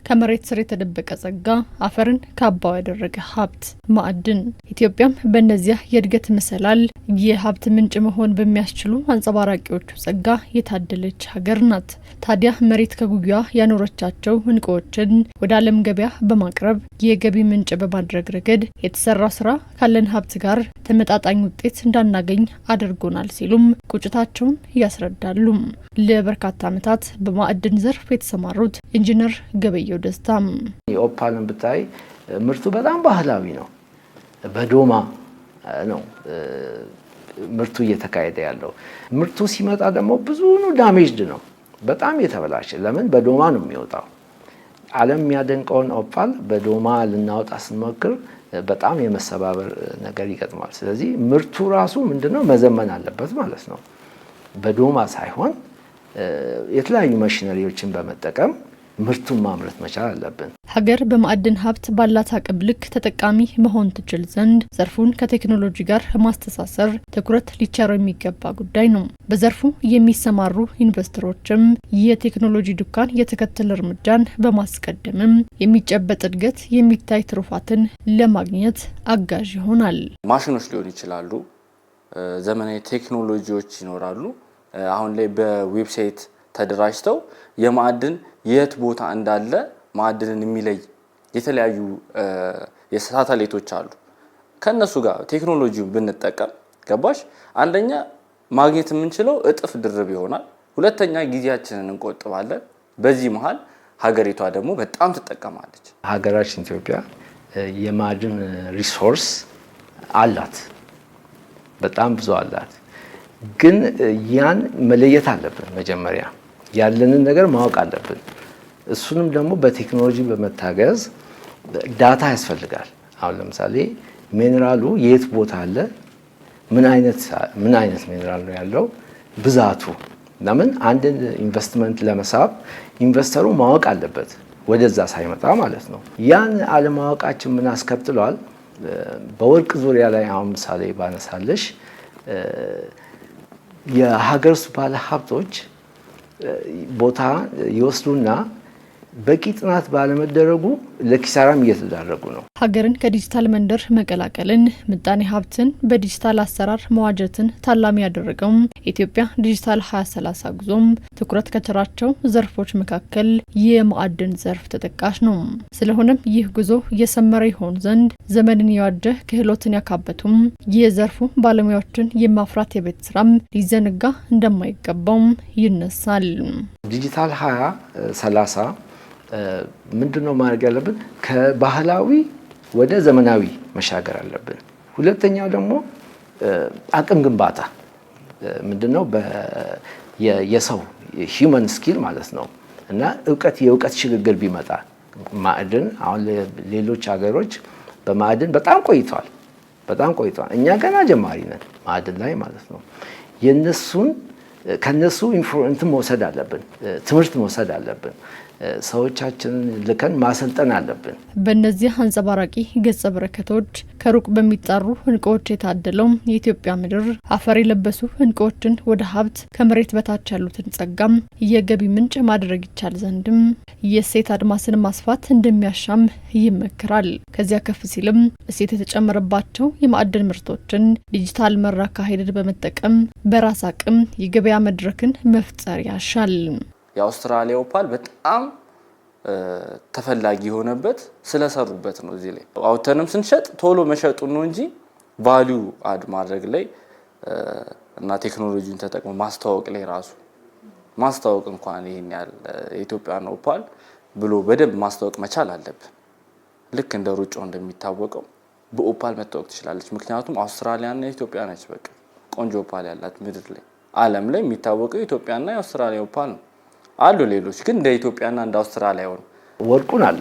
ከመሬት ስር የተደበቀ ጸጋ፣ አፈርን ካባው ያደረገ ሀብት ማዕድን። ኢትዮጵያም በእነዚያ የእድገት መሰላል የሀብት ምንጭ መሆን በሚያስችሉ አንጸባራቂዎቹ ጸጋ የታደለች ሀገር ናት። ታዲያ መሬት ከጉያ ያኖረቻቸው እንቁዎችን ወደ ዓለም ገበያ በማቅረብ የገቢ ምንጭ በማድረግ ረገድ የተሰራው ስራ ካለን ሀብት ጋር ተመጣጣኝ ውጤት እንዳናገኝ አድርጎናል ሲሉም ቁጭታቸውን ያስረዳሉ። ለበርካታ ዓመታት በማዕድን ዘርፍ የተሰማሩት ኢንጂነር ገበየው ደስታ የኦፓልን ብታይ ምርቱ በጣም ባህላዊ ነው። በዶማ ነው ምርቱ እየተካሄደ ያለው። ምርቱ ሲመጣ ደግሞ ብዙ ዳሜጅድ ነው፣ በጣም የተበላሸ። ለምን በዶማ ነው የሚወጣው። ዓለም የሚያደንቀውን ኦፓል በዶማ ልናወጣ ስንሞክር በጣም የመሰባበር ነገር ይገጥማል። ስለዚህ ምርቱ ራሱ ምንድነው መዘመን አለበት ማለት ነው። በዶማ ሳይሆን የተለያዩ ማሽነሪዎችን በመጠቀም ምርቱን ማምረት መቻል አለብን። ሀገር በማዕድን ሀብት ባላት አቅም ልክ ተጠቃሚ መሆን ትችል ዘንድ ዘርፉን ከቴክኖሎጂ ጋር ማስተሳሰር ትኩረት ሊቸረው የሚገባ ጉዳይ ነው። በዘርፉ የሚሰማሩ ኢንቨስተሮችም የቴክኖሎጂ ዱካን የተከተለ እርምጃን በማስቀደምም የሚጨበጥ እድገት፣ የሚታይ ትሩፋትን ለማግኘት አጋዥ ይሆናል። ማሽኖች ሊሆኑ ይችላሉ፣ ዘመናዊ ቴክኖሎጂዎች ይኖራሉ። አሁን ላይ በዌብሳይት ተደራጅተው የማዕድን የት ቦታ እንዳለ ማዕድንን የሚለይ የተለያዩ የሳተላይቶች አሉ። ከነሱ ጋር ቴክኖሎጂውን ብንጠቀም ገባሽ፣ አንደኛ ማግኘት የምንችለው እጥፍ ድርብ ይሆናል። ሁለተኛ ጊዜያችንን እንቆጥባለን። በዚህ መሃል ሀገሪቷ ደግሞ በጣም ትጠቀማለች። ሀገራችን ኢትዮጵያ የማዕድን ሪሶርስ አላት፣ በጣም ብዙ አላት። ግን ያን መለየት አለብን። መጀመሪያ ያለንን ነገር ማወቅ አለብን። እሱንም ደግሞ በቴክኖሎጂ በመታገዝ ዳታ ያስፈልጋል። አሁን ለምሳሌ ሚኔራሉ የት ቦታ አለ፣ ምን አይነት ሚኔራል ነው ያለው፣ ብዛቱ። ለምን አንድን ኢንቨስትመንት ለመሳብ ኢንቨስተሩ ማወቅ አለበት፣ ወደዛ ሳይመጣ ማለት ነው። ያን አለማወቃችን ምን አስከትሏል? በወርቅ ዙሪያ ላይ አሁን ምሳሌ ባነሳለሽ የሀገር ውስጥ ባለ ሀብቶች ቦታ ይወስዱና በቂ ጥናት ባለመደረጉ ለኪሳራም እየተዳረጉ ነው። ሀገርን ከዲጂታል መንደር መቀላቀልን፣ ምጣኔ ሀብትን በዲጂታል አሰራር መዋጀትን ታላሚ ያደረገው ኢትዮጵያ ዲጂታል 2030 ጉዞም ትኩረት ከቸራቸው ዘርፎች መካከል የማዕድን ዘርፍ ተጠቃሽ ነው። ስለሆነም ይህ ጉዞ እየሰመረ ይሆን ዘንድ ዘመንን የዋጀ ክህሎትን ያካበቱም የዘርፉ ባለሙያዎችን የማፍራት የቤት ስራም ሊዘነጋ እንደማይገባው ይነሳል። ዲጂታል 2030 ምንድነው ማድረግ ያለብን? ከባህላዊ ወደ ዘመናዊ መሻገር አለብን። ሁለተኛው ደግሞ አቅም ግንባታ ምንድነው? የሰው ሂውመን ስኪል ማለት ነው። እና የእውቀት ሽግግር ቢመጣ ማዕድን አሁን ሌሎች ሀገሮች በማዕድን በጣም ቆይቷል። እኛ ገና ጀማሪ ነን ማዕድን ላይ ማለት ነው። ከነሱ ኢንፎርሜሽን መውሰድ አለብን፣ ትምህርት መውሰድ አለብን። ሰዎቻችንን ልከን ማሰልጠን አለብን። በእነዚህ አንጸባራቂ ገጸ በረከቶች ከሩቅ በሚጣሩ እንቁዎች የታደለው የኢትዮጵያ ምድር አፈር የለበሱ እንቁዎችን ወደ ሀብት፣ ከመሬት በታች ያሉትን ጸጋም የገቢ ምንጭ ማድረግ ይቻል ዘንድም የእሴት አድማስን ማስፋት እንደሚያሻም ይመክራል። ከዚያ ከፍ ሲልም እሴት የተጨመረባቸው የማዕድን ምርቶችን ዲጂታል መር አካሄድን በመጠቀም በራስ አቅም የገበያ መድረክን መፍጠር ያሻል። የአውስትራሊያ ኦፓል በጣም ተፈላጊ የሆነበት ስለሰሩበት ነው። እዚህ ላይ አውተንም ስንሸጥ ቶሎ መሸጡ ነው እንጂ ቫልዩ አድ ማድረግ ላይ እና ቴክኖሎጂን ተጠቅሞ ማስተዋወቅ ላይ ራሱ ማስተዋወቅ እንኳን ይሄን ያህል የኢትዮጵያን ኦፓል ብሎ በደንብ ማስተዋወቅ መቻል አለብን። ልክ እንደ ሩጫው እንደሚታወቀው በኦፓል መታወቅ ትችላለች። ምክንያቱም አውስትራሊያና ኢትዮጵያ ነች በቃ ቆንጆ ኦፓል ያላት ምድር ላይ። ዓለም ላይ የሚታወቀው ኢትዮጵያና የአውስትራሊያ ኦፓል ነው። አሉ ሌሎች ግን እንደ ኢትዮጵያና እንደ አውስትራሊያ ሆነ ወርቁን አለ።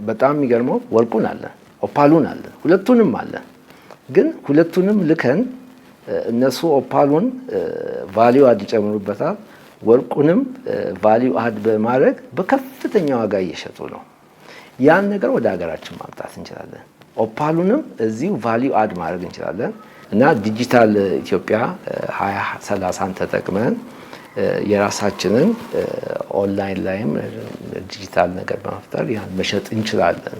በጣም የሚገርመው ወርቁን አለ፣ ኦፓሉን አለ፣ ሁለቱንም አለ። ግን ሁለቱንም ልከን እነሱ ኦፓሉን ቫልዩ አድ ይጨምሩበታል፣ ወርቁንም ቫልዩ አድ በማድረግ በከፍተኛ ዋጋ እየሸጡ ነው። ያን ነገር ወደ ሀገራችን ማምጣት እንችላለን። ኦፓሉንም እዚሁ ቫልዩ አድ ማድረግ እንችላለን እና ዲጂታል ኢትዮጵያ 2030ን ተጠቅመን የራሳችንን ኦንላይን ላይም ዲጂታል ነገር በመፍጠር ያን መሸጥ እንችላለን።